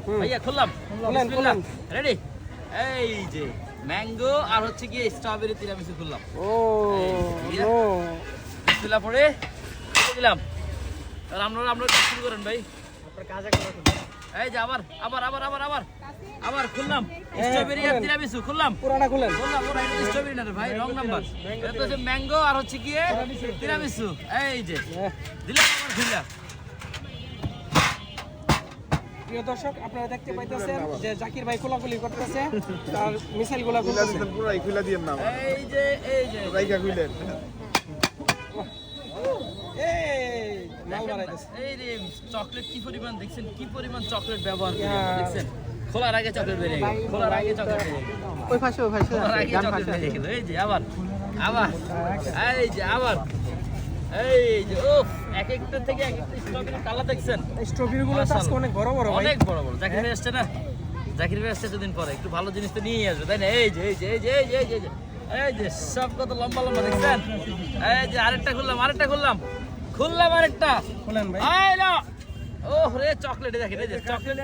ভাইয়া খুললাম, খুলেন। রেডি? এই যে ম্যাঙ্গো আর হচ্ছে কি স্ট্রবেরি তিরামিসু খুললাম। ও এই, নো, বিসমিল্লাহ পড়ে দিলাম। আর আমরা শুরু করেন ভাই। এই যে আবার খুললাম স্ট্রবেরি আর তিরামিসু খুললাম। পুরাটা খুলেন। ওরা এটা স্ট্রবেরি না রে ভাই, রং নাম্বার। এটা তো হচ্ছে ম্যাঙ্গো আর হচ্ছে কি তিরামিসু। এই যে দিলাম আবার খুললাম। প্রিয় দর্শক, আপনারা দেখতে পাইতেছেন যে জাকির ভাই কোলাকুলি করতেছে, তার মিসাইল গুলা খুলতেছে। পুরাই খুলে দিয়েন না এই যে রাইকা খুলেন। এই মাল মারাইতেছে। এই রে চকলেট কি পরিমাণ দেখছেন, কি পরিমাণ চকলেট ব্যবহার করে Yeah. দেখছেন। খোলার আগে চকলেট বেরিয়ে গেল, খোলার আগে চকলেট বেরিয়ে গেল, ওই পাশে খোলার আগে চকলেট বেরিয়ে গেল। এই যে আবার এই যে আবার এই যে উফ, এক একটা থেকে এক একটা স্ট্রবেরি কালার দেখছেন। স্ট্রবেরি গুলো তো আজকে অনেক বড় বড় ভাই। অনেক বড় বড়। জাকির ভাই আসছে না, জাকির ভাই আসছে দুদিন পরে, একটু ভালো জিনিস তো নিয়ে আসবে তাই না? এই যে এই যে সব কত লম্বা লম্বা দেখছেন। এই যে আরেকটা খুললাম আরেকটা খুলেন ভাই। এই না ওহ রে চকলেট দেখেন, এই যে চকলেট